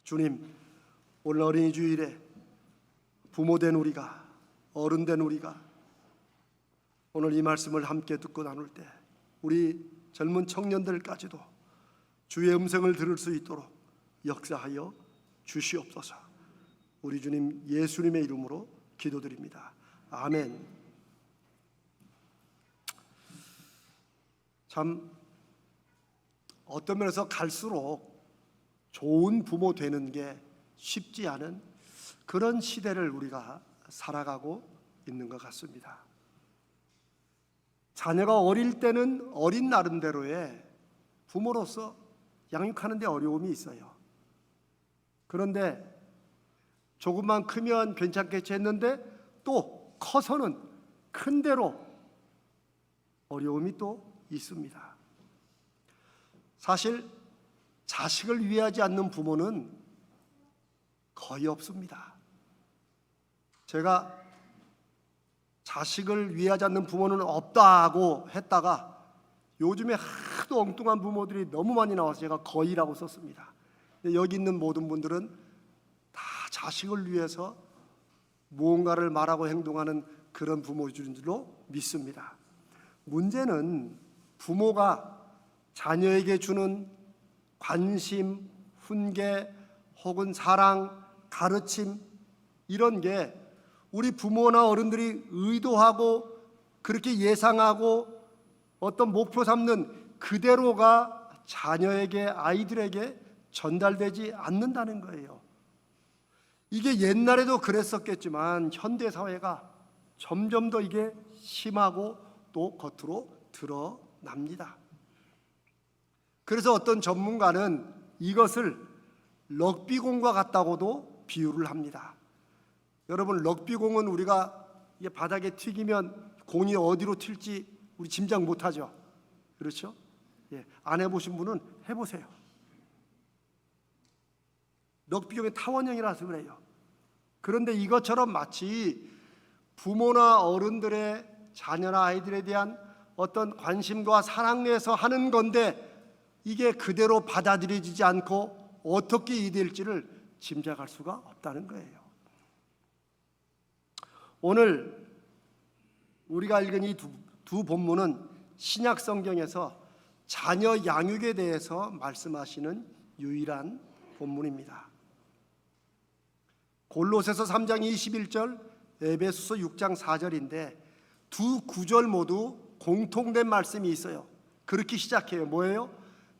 주님, 오늘 어린이 주일에 부모된 우리가, 어른된 우리가 오늘 이 말씀을 함께 듣고 나눌 때 우리 젊은 청년들까지도 주의 음성을 들을 수 있도록 역사하여 주시옵소서. 우리 주님 예수님의 이름으로 기도드립니다. 아멘. 참 어떤 면에서 갈수록 좋은 부모 되는 게 쉽지 않은 그런 시대를 우리가 살아가고 있는 것 같습니다. 자녀가 어릴 때는 어린 나름대로의 부모로서 양육하는 데 어려움이 있어요. 그런데 조금만 크면 괜찮겠지 했는데 또 커서는 큰 대로 어려움이 또 있습니다. 사실 자식을 위하지 않는 부모는 거의 없습니다. 제가 자식을 위하지 않는 부모는 없다고 했다가 요즘에 하도 엉뚱한 부모들이 너무 많이 나와서 제가 거의라고 썼습니다. 여기 있는 모든 분들은 다 자식을 위해서 무언가를 말하고 행동하는 그런 부모인 줄로 믿습니다. 문제는 부모가 자녀에게 주는 관심, 훈계 혹은 사랑, 가르침 이런 게 우리 부모나 어른들이 의도하고 그렇게 예상하고 어떤 목표 삼는 그대로가 자녀에게, 아이들에게 전달되지 않는다는 거예요. 이게 옛날에도 그랬었겠지만 현대 사회가 점점 더 이게 심하고 또 겉으로 드러납니다. 그래서 어떤 전문가는 이것을 럭비공과 같다고도 비유를 합니다. 여러분, 럭비공은 우리가 이게 바닥에 튀기면 공이 어디로 튈지 우리 짐작 못하죠. 그렇죠? 예, 안 해보신 분은 해보세요. 럭비공의 타원형이라서 그래요. 그런데 이것처럼 마치 부모나 어른들의 자녀나 아이들에 대한 어떤 관심과 사랑 내에서 하는 건데 이게 그대로 받아들여지지 않고 어떻게 이될지를 짐작할 수가 없다는 거예요. 오늘 우리가 읽은 이 두 본문은 신약 성경에서 자녀 양육에 대해서 말씀하시는 유일한 본문입니다. 골로새서 3장 21절, 에베소서 6장 4절인데 두 구절 모두 공통된 말씀이 있어요. 그렇게 시작해요. 뭐예요?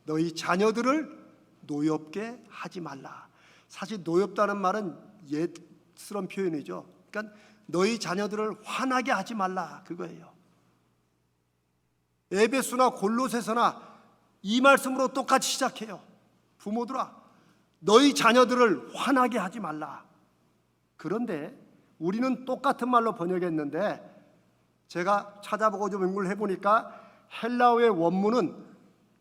너희 자녀들을 노엽게 하지 말라. 사실 노엽다는 말은 옛스러운 표현이죠. 그러니까 너희 자녀들을 화나게 하지 말라 그거예요. 에베소나 골로새서나 이 말씀으로 똑같이 시작해요. 부모들아, 너희 자녀들을 화나게 하지 말라. 그런데 우리는 똑같은 말로 번역했는데 제가 찾아보고 좀 연구를 해보니까 헬라어의 원문은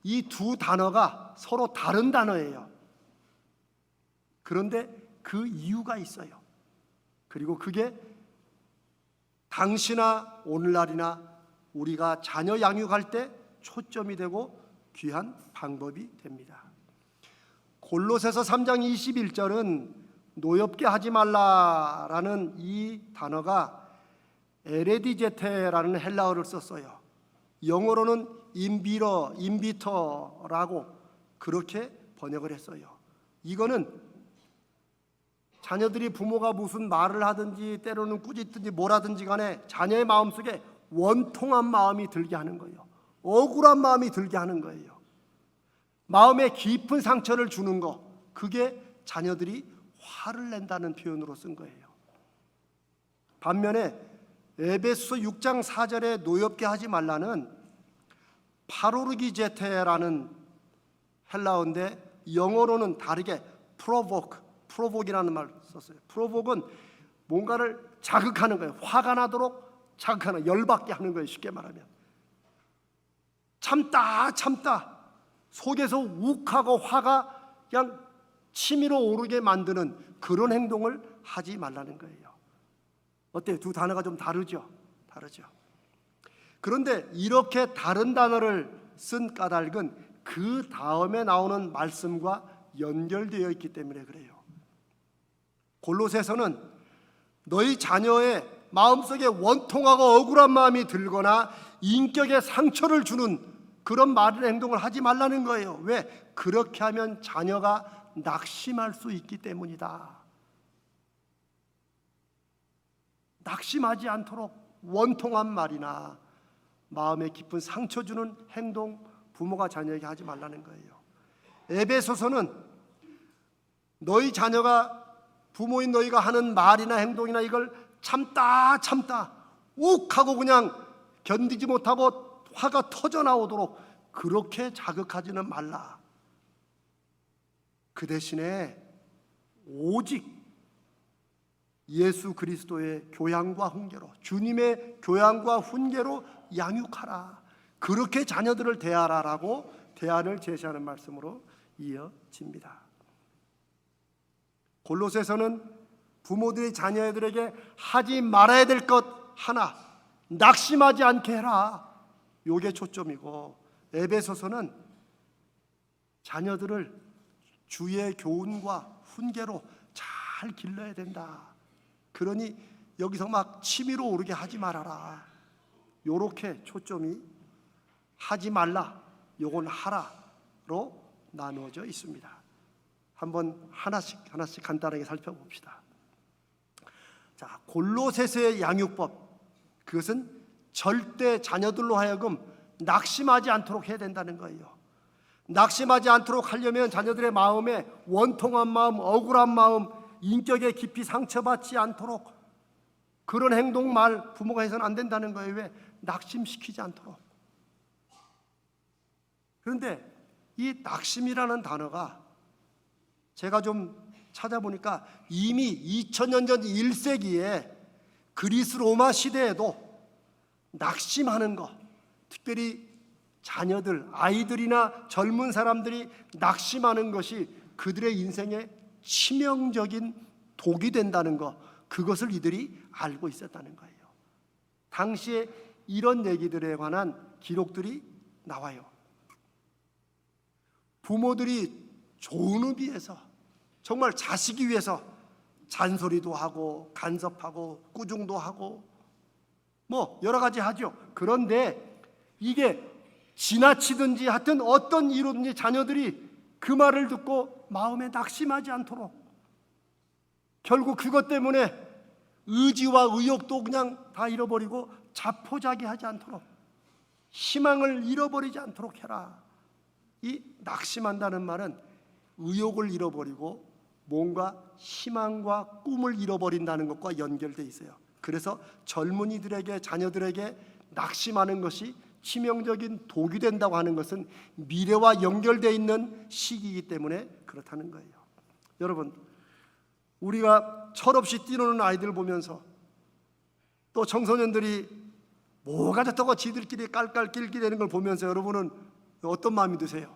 이 두 단어가 서로 다른 단어예요. 그런데 그 이유가 있어요. 그리고 그게 당시나 오늘날이나 우리가 자녀 양육할 때 초점이 되고 귀한 방법이 됩니다. 골로새서 3장 21절은 노엽게 하지 말라라는 이 단어가 에레디제테라는 헬라어를 썼어요. 영어로는 인비터라고 그렇게 번역을 했어요. 이거는 자녀들이 부모가 무슨 말을 하든지 때로는 꾸짖든지 뭐라든지 간에 자녀의 마음속에 원통한 마음이 들게 하는 거예요. 억울한 마음이 들게 하는 거예요. 마음에 깊은 상처를 주는 거, 그게 자녀들이 화를 낸다는 표현으로 쓴 거예요. 반면에 에베소 6장 4절에 노엽게 하지 말라는 파로르기제테라는 헬라어인데 영어로는 다르게 프로복이라는 말을 썼어요. 프로복은 뭔가를 자극하는 거예요. 화가 나도록 자극하는, 열받게 하는 거예요. 쉽게 말하면 참다 속에서 욱하고 화가 그냥 치밀어 오르게 만드는 그런 행동을 하지 말라는 거예요. 어때요? 두 단어가 좀 다르죠? 다르죠. 그런데 이렇게 다른 단어를 쓴 까닭은 그 다음에 나오는 말씀과 연결되어 있기 때문에 그래요. 골로새서는 너희 자녀의 마음속에 원통하고 억울한 마음이 들거나 인격에 상처를 주는 그런 말이나 행동을 하지 말라는 거예요. 왜? 그렇게 하면 자녀가 낙심할 수 있기 때문이다. 낙심하지 않도록 원통한 말이나 마음에 깊은 상처 주는 행동 부모가 자녀에게 하지 말라는 거예요. 에베소서는 너희 자녀가 부모인 너희가 하는 말이나 행동이나 이걸 참다 욱 하고 그냥 견디지 못하고 화가 터져 나오도록 그렇게 자극하지는 말라. 그 대신에 오직 예수 그리스도의 교양과 훈계로, 주님의 교양과 훈계로 양육하라. 그렇게 자녀들을 대하라라고 대안을 제시하는 말씀으로 이어집니다. 골로새서는 부모들이 자녀들에게 하지 말아야 될 것 하나, 낙심하지 않게 해라. 요게 초점이고, 에베소서는 자녀들을 주의 교훈과 훈계로 잘 길러야 된다. 그러니 여기서 막 치밀어 오르게 하지 말아라. 요렇게 초점이 하지 말라, 요건 하라로 나누어져 있습니다. 한번 하나씩 간단하게 살펴봅시다. 자, 골로새서의 양육법, 그것은 절대 자녀들로 하여금 낙심하지 않도록 해야 된다는 거예요. 낙심하지 않도록 하려면 자녀들의 마음에 원통한 마음, 억울한 마음, 인격에 깊이 상처받지 않도록 그런 행동, 말 부모가 해서는 안 된다는 거예요. 왜? 낙심시키지 않도록. 그런데 이 낙심이라는 단어가 제가 좀 찾아보니까 이미 2000년 전 1세기에 그리스 로마 시대에도 낙심하는 것, 특별히 자녀들, 아이들이나 젊은 사람들이 낙심하는 것이 그들의 인생에 치명적인 독이 된다는 것, 그것을 이들이 알고 있었다는 거예요. 당시에 이런 얘기들에 관한 기록들이 나와요. 부모들이 좋은 의미에서 정말 자식이 위해서 잔소리도 하고 간섭하고 꾸중도 하고 뭐 여러 가지 하죠. 그런데 이게 지나치든지 하여튼 어떤 이유로든지 자녀들이 그 말을 듣고 마음에 낙심하지 않도록, 결국 그것 때문에 의지와 의욕도 그냥 다 잃어버리고 자포자기하지 않도록, 희망을 잃어버리지 않도록 해라. 이 낙심한다는 말은 의욕을 잃어버리고 뭔가 희망과 꿈을 잃어버린다는 것과 연결되어 있어요. 그래서 젊은이들에게, 자녀들에게 낙심하는 것이 치명적인 독이 된다고 하는 것은 미래와 연결되어 있는 시기이기 때문에 그렇다는 거예요. 여러분, 우리가 철없이 뛰노는 아이들 보면서 또 청소년들이 뭐가 좋다고 지들끼리 깔깔 낄기 되는 걸 보면서 여러분은 어떤 마음이 드세요?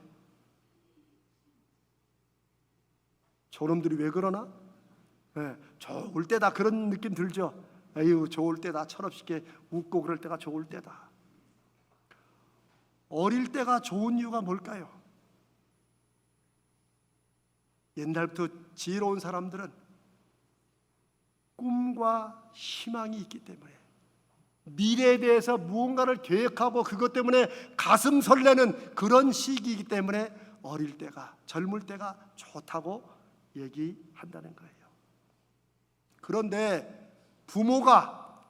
저놈들이 왜 그러나? 좋을 때다, 그런 느낌 들죠. 에휴, 좋을 때다, 철없이 이렇게 웃고 그럴 때가 좋을 때다. 어릴 때가 좋은 이유가 뭘까요? 옛날부터 지혜로운 사람들은 꿈과 희망이 있기 때문에, 미래에 대해서 무언가를 계획하고 그것 때문에 가슴 설레는 그런 시기이기 때문에 어릴 때가, 젊을 때가 좋다고 얘기한다는 거예요. 그런데 부모가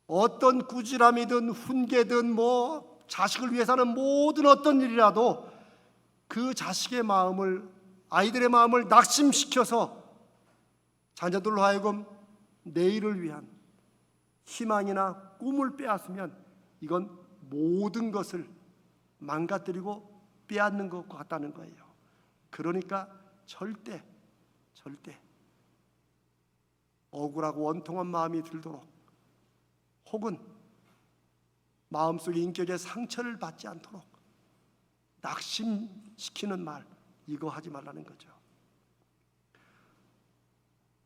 어떤 꾸지람이든 훈계든 뭐 자식을 위해서 하는 모든 어떤 일이라도 그 자식의 마음을, 아이들의 마음을 낙심시켜서 자녀들로 하여금 내일을 위한 희망이나 꿈을 빼앗으면 이건 모든 것을 망가뜨리고 빼앗는 것 같다는 거예요. 그러니까 절대 억울하고 원통한 마음이 들도록, 혹은 마음속의 인격에 상처를 받지 않도록 낙심시키는 말, 이거 하지 말라는 거죠.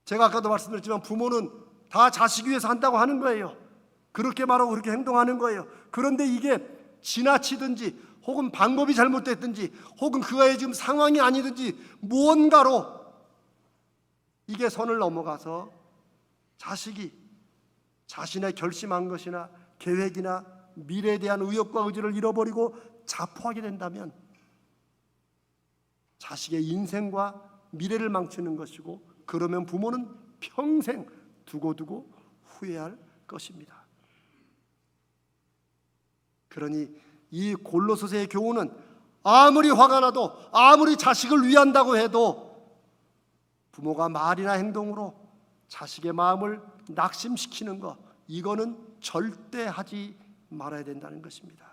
제가 아까도 말씀드렸지만 부모는 다 자식 위해서 한다고 하는 거예요. 그렇게 말하고 그렇게 행동하는 거예요. 그런데 이게 지나치든지 혹은 방법이 잘못됐든지 혹은 그의 지금 상황이 아니든지 무언가로 이게 선을 넘어가서 자식이 자신의 결심한 것이나 계획이나 미래에 대한 의욕과 의지를 잃어버리고 자포하게 된다면 자식의 인생과 미래를 망치는 것이고, 그러면 부모는 평생 두고두고 후회할 것입니다. 그러니 이 골로새서의 교훈은 아무리 화가 나도, 아무리 자식을 위한다고 해도 부모가 말이나 행동으로 자식의 마음을 낙심시키는 것, 이거는 절대 하지 말아야 된다는 것입니다.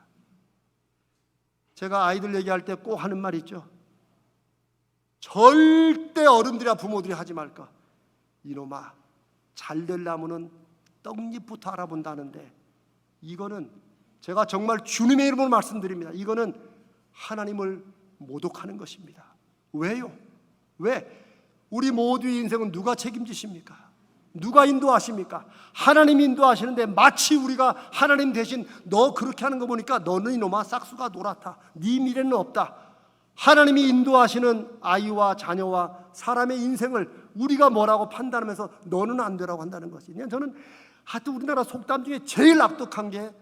제가 아이들 얘기할 때 꼭 하는 말 있죠. 절대 어른들이나 부모들이 하지 말까. 이놈아, 잘 되려면은 떡잎부터 알아본다는데, 이거는 제가 정말 주님의 이름으로 말씀드립니다. 이거는 하나님을 모독하는 것입니다. 왜요? 왜? 우리 모두의 인생은 누가 책임지십니까? 누가 인도하십니까? 하나님이 인도하시는데, 마치 우리가 하나님 대신 너 그렇게 하는 거 보니까 너는 이놈아 싹수가 노랗다, 네 미래는 없다. 하나님이 인도하시는 아이와 자녀와 사람의 인생을 우리가 뭐라고 판단하면서 너는 안 되라고 한다는 것이, 저는 하여튼 우리나라 속담 중에 제일 악독한 게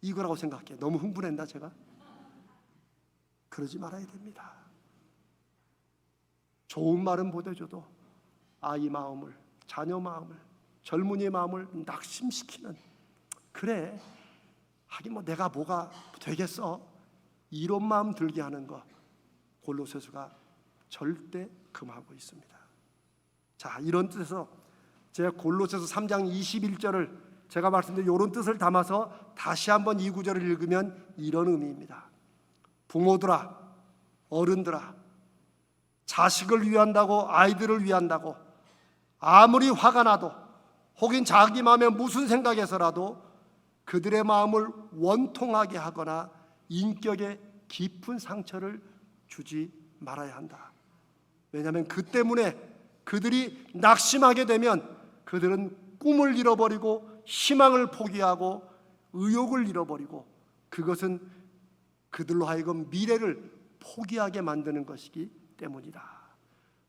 이거라고 생각해요. 너무 흥분했나 제가? 그러지 말아야 됩니다. 좋은 말은 보태줘도 아이 마음을, 자녀 마음을, 젊은이의 마음을 낙심시키는, 그래 하긴 뭐 내가 뭐가 되겠어, 이런 마음 들게 하는 거 골로새서가 절대 금하고 있습니다. 자, 이런 뜻에서 제가 골로새서 3장 21절을 제가 말씀드린 이런 뜻을 담아서 다시 한번 이 구절을 읽으면 이런 의미입니다. 부모들아, 어른들아, 자식을 위한다고, 아이들을 위한다고 아무리 화가 나도, 혹은 자기 마음에 무슨 생각에서라도 그들의 마음을 원통하게 하거나 인격에 깊은 상처를 주지 말아야 한다. 왜냐하면 그 때문에 그들이 낙심하게 되면 그들은 꿈을 잃어버리고 희망을 포기하고 의욕을 잃어버리고, 그것은 그들로 하여금 미래를 포기하게 만드는 것이기 때문이다.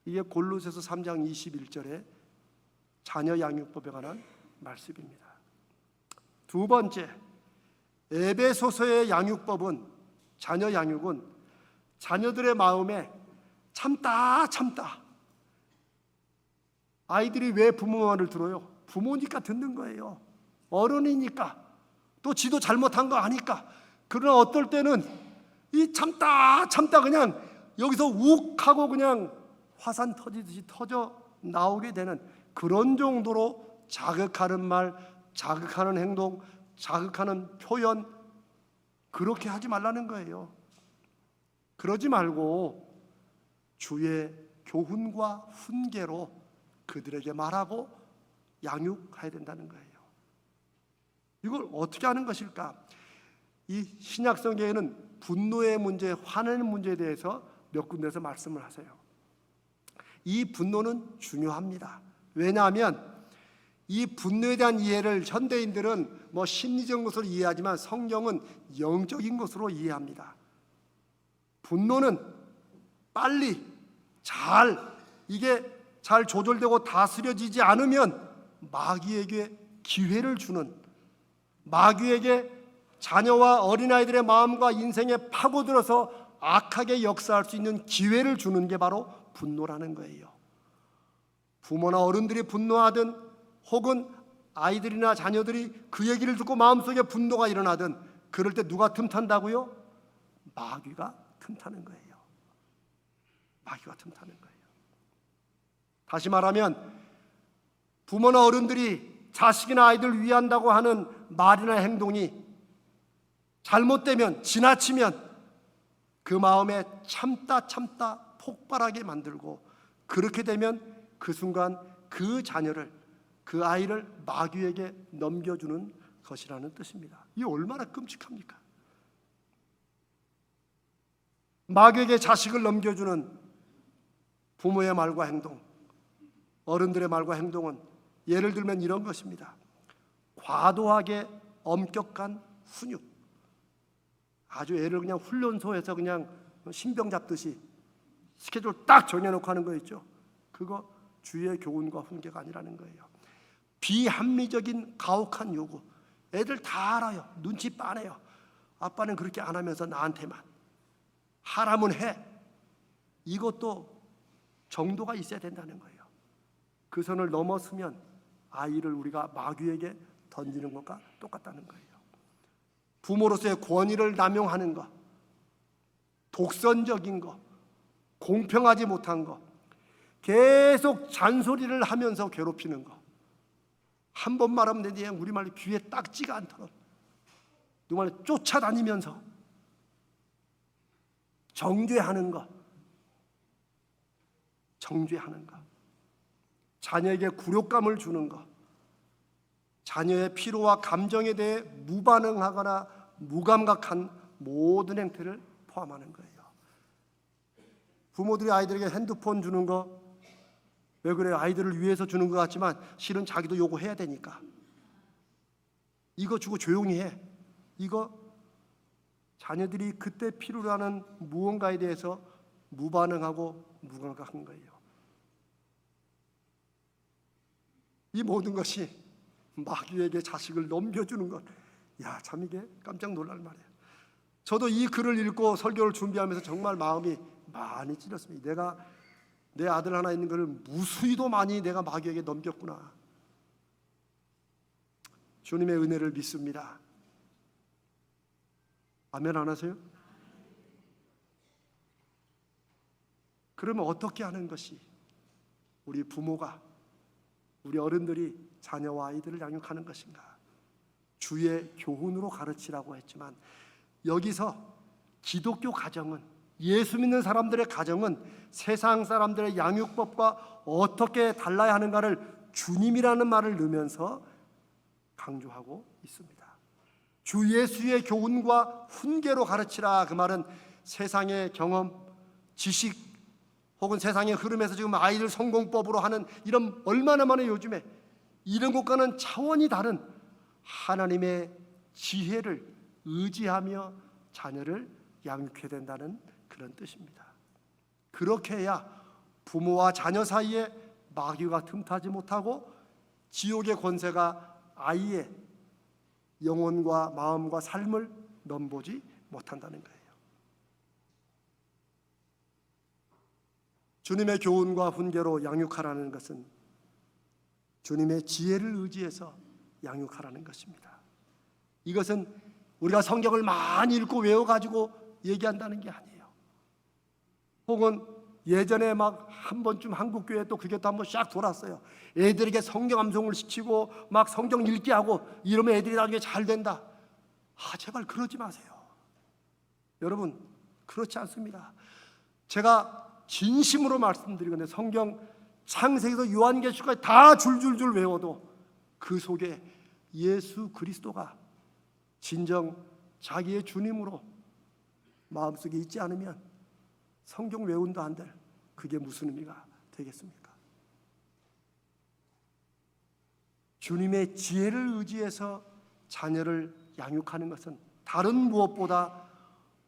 이게 골로새서 3장 21절의 자녀 양육법에 관한 말씀입니다. 두 번째, 에베소서의 양육법은, 자녀 양육은 자녀들의 마음에 참다. 아이들이 왜 부모 말을 들어요? 부모니까 듣는 거예요. 어른이니까, 또 지도 잘못한 거 아니까. 그러나 어떨 때는 이 참다 그냥 여기서 욱 하고 그냥 화산 터지듯이 터져 나오게 되는, 그런 정도로 자극하는 말, 자극하는 행동, 자극하는 표현, 그렇게 하지 말라는 거예요. 그러지 말고 주의 교훈과 훈계로 그들에게 말하고 양육해야 된다는 거예요. 이걸 어떻게 하는 것일까? 이 신약성경에는 분노의 문제, 화내는 문제에 대해서 몇 군데에서 말씀을 하세요. 이 분노는 중요합니다. 왜냐하면 이 분노에 대한 이해를 현대인들은 뭐 심리적인 것으로 이해하지만 성경은 영적인 것으로 이해합니다. 분노는 빨리 이게 잘 조절되고 다스려지지 않으면 마귀에게 기회를 주는, 마귀에게 자녀와 어린아이들의 마음과 인생에 파고들어서 악하게 역사할 수 있는 기회를 주는 게 바로 분노라는 거예요. 부모나 어른들이 분노하든, 혹은 아이들이나 자녀들이 그 얘기를 듣고 마음속에 분노가 일어나든, 그럴 때 누가 틈탄다고요? 마귀가 틈타는 거예요. 마귀가 틈타는 거예요. 다시 말하면 부모나 어른들이 자식이나 아이들을 위한다고 하는 말이나 행동이 잘못되면, 지나치면 그 마음에 참다 폭발하게 만들고, 그렇게 되면 그 순간 그 자녀를, 그 아이를 마귀에게 넘겨주는 것이라는 뜻입니다. 이게 얼마나 끔찍합니까? 마귀에게 자식을 넘겨주는 부모의 말과 행동, 어른들의 말과 행동은 예를 들면 이런 것입니다. 과도하게 엄격한 훈육, 아주 애를 그냥 훈련소에서 그냥 신병 잡듯이 스케줄 딱 정해놓고 하는 거 있죠. 그거 주의 교훈과 훈계가 아니라는 거예요. 비합리적인 가혹한 요구. 애들 다 알아요. 눈치 빠네요. 아빠는 그렇게 안 하면서 나한테만 하라면 해. 이것도 정도가 있어야 된다는 거예요. 그 선을 넘어서면 아이를 우리가 마귀에게 던지는 것과 똑같다는 거예요. 부모로서의 권위를 남용하는 것, 독선적인 것, 공평하지 못한 것, 계속 잔소리를 하면서 괴롭히는 것, 한 번 말하면 내 우리말로 귀에 딱지가 않도록 누구말 쫓아다니면서 정죄하는 것, 자녀에게 굴욕감을 주는 것, 자녀의 피로와 감정에 대해 무반응하거나 무감각한 모든 행태를 포함하는 거예요. 부모들이 아이들에게 핸드폰 주는 거 왜 그래요? 아이들을 위해서 주는 것 같지만 실은 자기도 요구해야 되니까. 이거 주고 조용히 해. 이거 자녀들이 그때 필요로 하는 무언가에 대해서 무반응하고 무감각한 거예요. 이 모든 것이 마귀에게 자식을 넘겨주는 것. 야, 참 이게 깜짝 놀랄 말이에요. 저도 이 글을 읽고 설교를 준비하면서 정말 마음이 많이 찔렸습니다. 내가 내 아들 하나 있는 것을 무수히도 많이 내가 마귀에게 넘겼구나. 주님의 은혜를 믿습니다. 아멘 안 하세요? 그러면 어떻게 하는 것이 우리 부모가, 우리 어른들이 자녀와 아이들을 양육하는 것인가? 주의 교훈으로 가르치라고 했지만 여기서 기독교 가정은, 예수 믿는 사람들의 가정은 세상 사람들의 양육법과 어떻게 달라야 하는가를 주님이라는 말을 넣으면서 강조하고 있습니다. 주 예수의 교훈과 훈계로 가르치라. 그 말은 세상의 경험, 지식 혹은 세상의 흐름에서 지금 아이들 성공법으로 하는 이런 얼마나 많은 요즘에 이런 것과는 차원이 다른 하나님의 지혜를 의지하며 자녀를 양육해야 된다는 그런 뜻입니다. 그렇게 해야 부모와 자녀 사이에 마귀가 틈타지 못하고 지옥의 권세가 아이의 영혼과 마음과 삶을 넘보지 못한다는 거예요. 주님의 교훈과 훈계로 양육하라는 것은 주님의 지혜를 의지해서 양육하라는 것입니다. 이것은 우리가 성경을 많이 읽고 외워가지고 얘기한다는 게 아니에요. 혹은 예전에 막 한 번쯤 한국교회 또 그게 또 한 번 샥 돌았어요. 애들에게 성경 암송을 시키고 막 성경 읽게 하고 이러면 애들이 나중에 잘 된다. 제발 그러지 마세요. 여러분, 그렇지 않습니다. 제가 진심으로 말씀드리건데 성경 창세기에서 요한계시록까지 다 줄줄줄 외워도 그 속에 예수 그리스도가 진정 자기의 주님으로 마음속에 있지 않으면 성경 외운다 한들 그게 무슨 의미가 되겠습니까? 주님의 지혜를 의지해서 자녀를 양육하는 것은 다른 무엇보다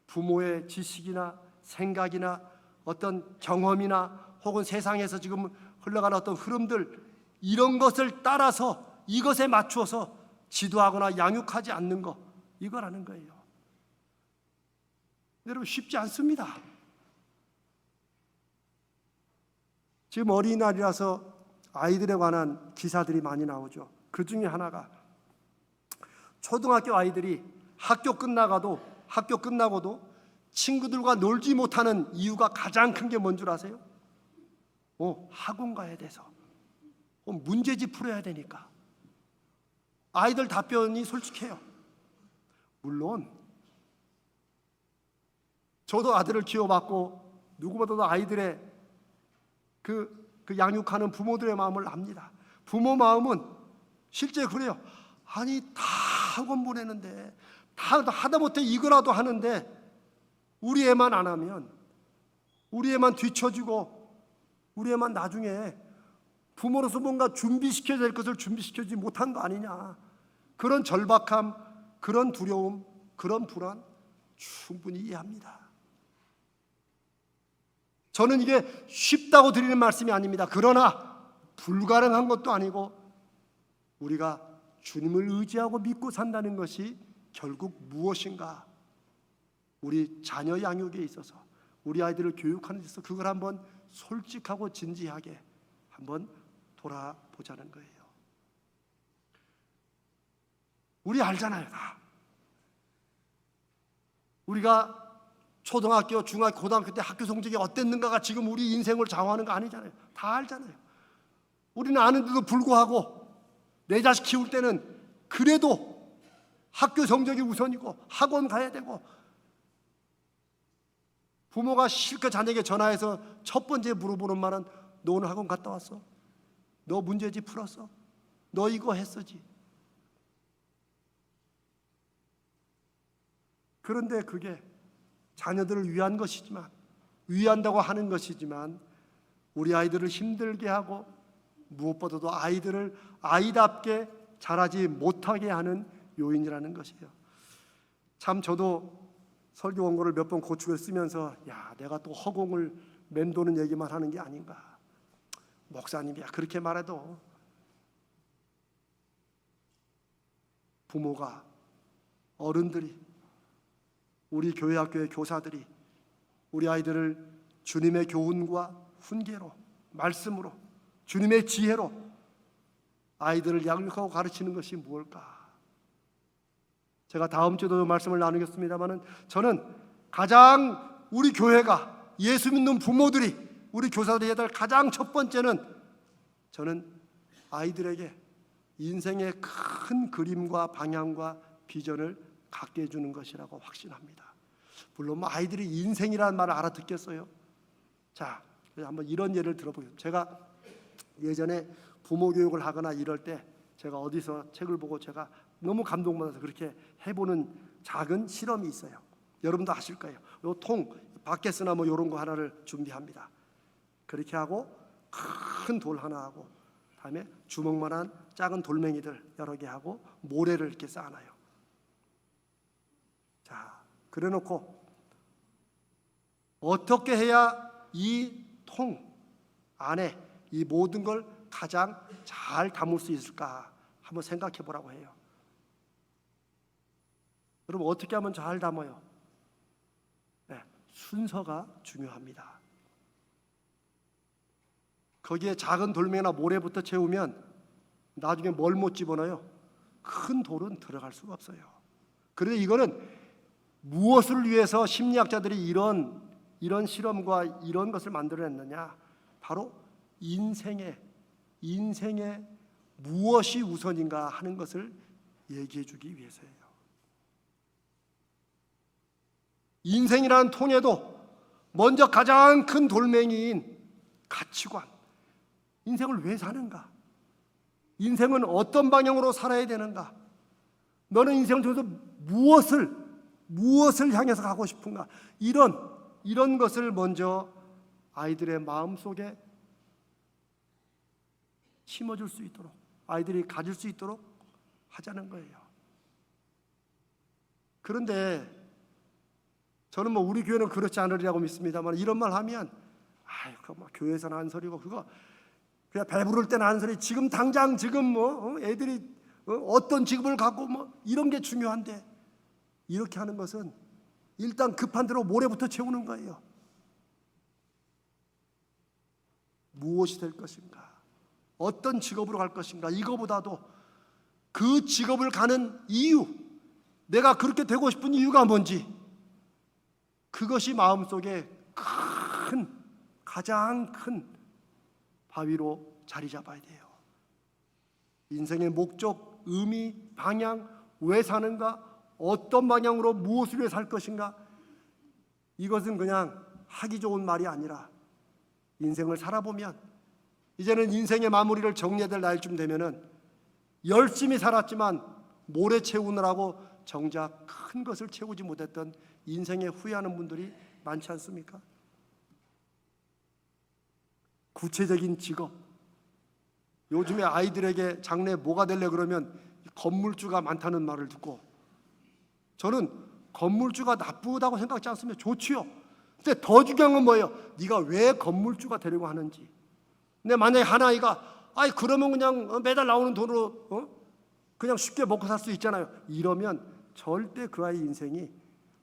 부모의 지식이나 생각이나 어떤 경험이나 혹은 세상에서 지금 흘러가는 어떤 흐름들, 이런 것을 따라서 이것에 맞추어서 지도하거나 양육하지 않는 것, 이거라는 거예요. 여러분, 쉽지 않습니다. 지금 어린이날이라서 아이들에 관한 기사들이 많이 나오죠. 그 중에 하나가 초등학교 아이들이 학교 끝나고도 친구들과 놀지 못하는 이유가 가장 큰 게 뭔 줄 아세요? 학원 가야 돼서. 문제집 풀어야 되니까. 아이들 답변이 솔직해요. 물론 저도 아들을 키워봤고 누구보다도 아이들의 그 양육하는 부모들의 마음을 압니다. 부모 마음은 실제 그래요. 아니 다 학원 보내는데 다 하다못해 이거라도 하는데 우리 애만 안 하면, 우리 애만 뒤처지고 우리 애만 나중에 부모로서 뭔가 준비시켜야 될 것을 준비시켜주지 못한 거 아니냐. 그런 절박함, 그런 두려움, 그런 불안 충분히 이해합니다. 저는 이게 쉽다고 드리는 말씀이 아닙니다. 그러나 불가능한 것도 아니고 우리가 주님을 의지하고 믿고 산다는 것이 결국 무엇인가? 우리 자녀 양육에 있어서, 우리 아이들을 교육하는 데 있어서 그걸 한번 솔직하고 진지하게 한번 돌아보자는 거예요. 우리 알잖아요, 다. 우리가 초등학교, 중학교, 고등학교 때 학교 성적이 어땠는가가 지금 우리 인생을 좌우하는 거 아니잖아요. 다 알잖아요. 우리는 아는데도 불구하고 내 자식 키울 때는 그래도 학교 성적이 우선이고 학원 가야 되고, 부모가 실컷 자녀에게 전화해서 첫 번째 물어보는 말은 너 오늘 학원 갔다 왔어? 너 문제집 풀었어? 너 이거 했었지? 그런데 그게 자녀들을 위한 것이지만, 위한다고 하는 것이지만 우리 아이들을 힘들게 하고 무엇보다도 아이들을 아이답게 자라지 못하게 하는 요인이라는 것이에요. 참 저도 설교 원고를 몇 번 고축을 쓰면서 내가 또 허공을 맴도는 얘기만 하는 게 아닌가. 목사님이야 그렇게 말해도 부모가, 어른들이, 우리 교회 학교의 교사들이 우리 아이들을 주님의 교훈과 훈계로, 말씀으로, 주님의 지혜로 아이들을 양육하고 가르치는 것이 무엇일까? 제가 다음 주에도 말씀을 나누겠습니다만 저는 가장 우리 교회가, 예수 믿는 부모들이, 우리 교사들이 해야 될 가장 첫 번째는 저는 아이들에게 인생의 큰 그림과 방향과 비전을 갖게 해주는 것이라고 확신합니다. 물론 아이들이 인생이라는 말을 알아듣겠어요? 자, 한번 이런 예를 들어보겠습니다. 제가 예전에 부모 교육을 하거나 이럴 때 제가 어디서 책을 보고 제가 너무 감동받아서 그렇게 해보는 작은 실험이 있어요. 여러분도 아실 거예요. 요 통, 바켓이나 뭐 이런 거 하나를 준비합니다. 그렇게 하고 큰 돌 하나 하고, 다음에 주먹만한 작은 돌멩이들 여러 개 하고 모래를 이렇게 쌓아놔요. 자, 그래놓고 어떻게 해야 이 통 안에 이 모든 걸 가장 잘 담을 수 있을까 한번 생각해 보라고 해요. 여러분 어떻게 하면 잘 담아요? 순서가 중요합니다. 거기에 작은 돌멩이나 모래부터 채우면 나중에 뭘 못 집어넣어요? 큰 돌은 들어갈 수가 없어요. 그런데 이거는 무엇을 위해서 심리학자들이 이런 실험과 이런 것을 만들어냈느냐? 바로 인생에 무엇이 우선인가 하는 것을 얘기해 주기 위해서예요. 인생이라는 통에도 먼저 가장 큰 돌멩이인 가치관, 인생을 왜 사는가? 인생은 어떤 방향으로 살아야 되는가? 너는 인생을 통해서 무엇을 향해서 가고 싶은가? 이런 것을 먼저 아이들의 마음속에 심어줄 수 있도록, 아이들이 가질 수 있도록 하자는 거예요. 그런데 저는 우리 교회는 그렇지 않으리라고 믿습니다만, 이런 말 하면 그거 교회에서는 한 소리고, 그거 그냥 배부를 때는 한 소리, 지금 당장 지금 애들이 어떤 직업을 갖고 이런 게 중요한데, 이렇게 하는 것은 일단 급한 대로 모래부터 채우는 거예요. 무엇이 될 것인가? 어떤 직업으로 갈 것인가? 이거보다도 그 직업을 가는 이유, 내가 그렇게 되고 싶은 이유가 뭔지, 그것이 마음속에 가장 큰 바위로 자리 잡아야 돼요. 인생의 목적, 의미, 방향, 왜 사는가, 어떤 방향으로 무엇을 위해 살 것인가, 이것은 그냥 하기 좋은 말이 아니라 인생을 살아보면, 이제는 인생의 마무리를 정리해야 될 나이쯤 되면은 열심히 살았지만 모래 채우느라고 정작 큰 것을 채우지 못했던 인생에 후회하는 분들이 많지 않습니까? 구체적인 직업, 요즘에 아이들에게 장래 뭐가 될래 그러면 건물주가 많다는 말을 듣고, 저는 건물주가 나쁘다고 생각하지 않습니다. 좋지요. 근데 더 중요한 건 뭐예요? 네가 왜 건물주가 되려고 하는지. 근데 만약에 한 아이가 아이 그러면 그냥 매달 나오는 돈으로 그냥 쉽게 먹고 살 수 있잖아요. 이러면 절대 그 아이 인생이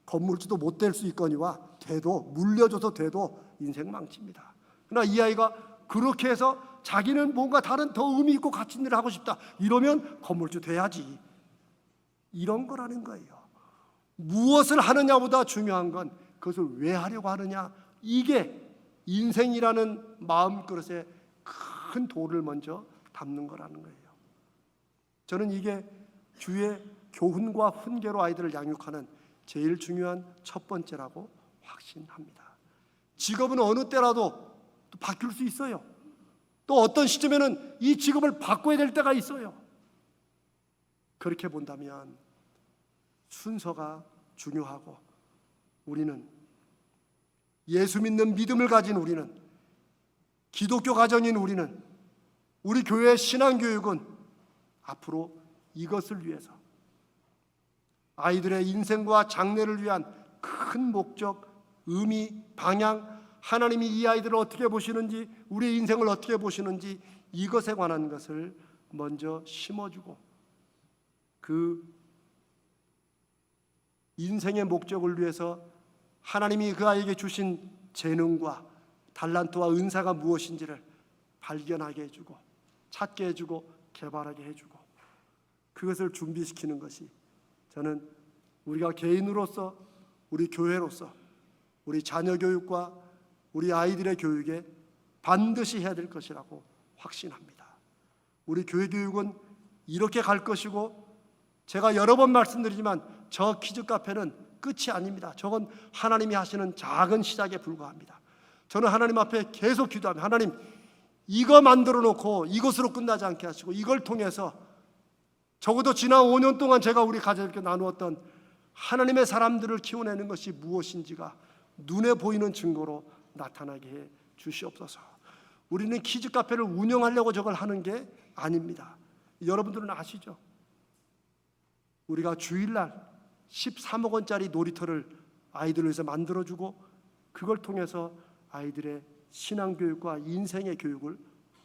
건물주도 못 될 수 있거니와 돼도 물려줘서 돼도 인생 망칩니다. 그러나 이 아이가 그렇게 해서 자기는 뭔가 다른 더 의미 있고 가치 있는 일을 하고 싶다. 이러면 건물주 돼야지. 이런 거라는 거예요. 무엇을 하느냐보다 중요한 건 그것을 왜 하려고 하느냐. 이게 인생이라는 마음그릇에 큰 돌을 먼저 담는 거라는 거예요. 저는 이게 주의 교훈과 훈계로 아이들을 양육하는 제일 중요한 첫 번째라고 확신합니다. 직업은 어느 때라도 또 바뀔 수 있어요. 또 어떤 시점에는 이 직업을 바꿔야 될 때가 있어요. 그렇게 본다면 순서가 중요하고, 우리는 예수 믿는 믿음을 가진 우리는, 기독교 가정인 우리는, 우리 교회의 신앙교육은 앞으로 이것을 위해서 아이들의 인생과 장래를 위한 큰 목적, 의미, 방향, 하나님이 이 아이들을 어떻게 보시는지, 우리의 인생을 어떻게 보시는지, 이것에 관한 것을 먼저 심어주고 그 인생의 목적을 위해서 하나님이 그 아이에게 주신 재능과 달란트와 은사가 무엇인지를 발견하게 해주고 찾게 해주고 개발하게 해주고 그것을 준비시키는 것이 저는 우리가 개인으로서, 우리 교회로서, 우리 자녀 교육과 우리 아이들의 교육에 반드시 해야 될 것이라고 확신합니다. 우리 교회 교육은 이렇게 갈 것이고, 제가 여러 번 말씀드리지만 저 키즈 카페는 끝이 아닙니다. 저건 하나님이 하시는 작은 시작에 불과합니다. 저는 하나님 앞에 계속 기도합니다. 하나님, 이거 만들어 놓고 이것으로 끝나지 않게 하시고, 이걸 통해서 적어도 지난 5년 동안 제가 우리 가족에게 나누었던 하나님의 사람들을 키워내는 것이 무엇인지가 눈에 보이는 증거로 나타나게 해 주시옵소서. 우리는 키즈 카페를 운영하려고 저걸 하는 게 아닙니다. 여러분들은 아시죠? 우리가 주일날 13억 원짜리 놀이터를 아이들을 위해서 만들어주고 그걸 통해서 아이들의 신앙교육과 인생의 교육을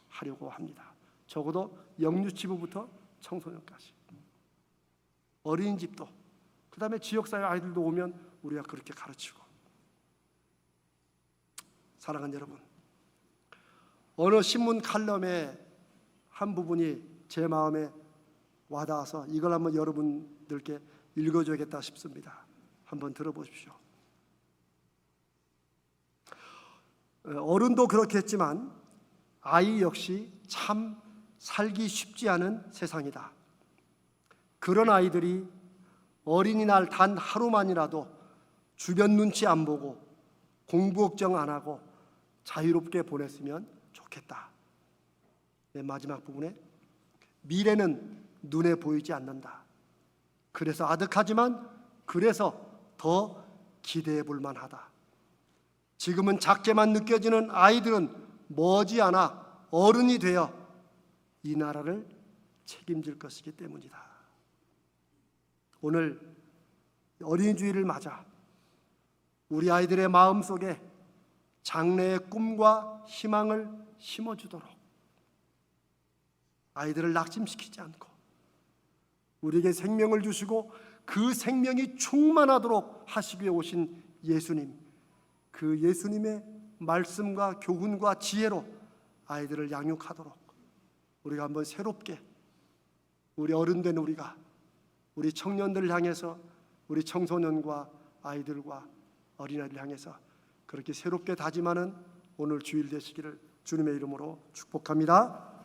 하려고 합니다. 적어도 영유치부부터 청소년까지, 어린이집도, 그 다음에 지역사회 아이들도 오면 우리가 그렇게 가르치고. 사랑하는 여러분, 어느 신문 칼럼의 한 부분이 제 마음에 와닿아서 이걸 한번 여러분들께 읽어줘야겠다 싶습니다. 한번 들어보십시오. 어른도 그렇겠지만 아이 역시 참 살기 쉽지 않은 세상이다. 그런 아이들이 어린이날 단 하루만이라도 주변 눈치 안 보고 공부 걱정 안 하고 자유롭게 보냈으면 좋겠다. 맨 마지막 부분에 미래는 눈에 보이지 않는다. 그래서 아득하지만 그래서 더 기대해 볼 만하다. 지금은 작게만 느껴지는 아이들은 머지않아 어른이 되어 이 나라를 책임질 것이기 때문이다. 오늘 어린이 주일을 맞아 우리 아이들의 마음속에 장래의 꿈과 희망을 심어주도록, 아이들을 낙심시키지 않고 우리에게 생명을 주시고 그 생명이 충만하도록 하시기 위해 오신 예수님, 그 예수님의 말씀과 교훈과 지혜로 아이들을 양육하도록 우리가 한번 새롭게, 우리 어른 된 우리가 우리 청년들을 향해서, 우리 청소년과 아이들과 어린아이를 향해서 그렇게 새롭게 다짐하는 오늘 주일 되시기를 주님의 이름으로 축복합니다.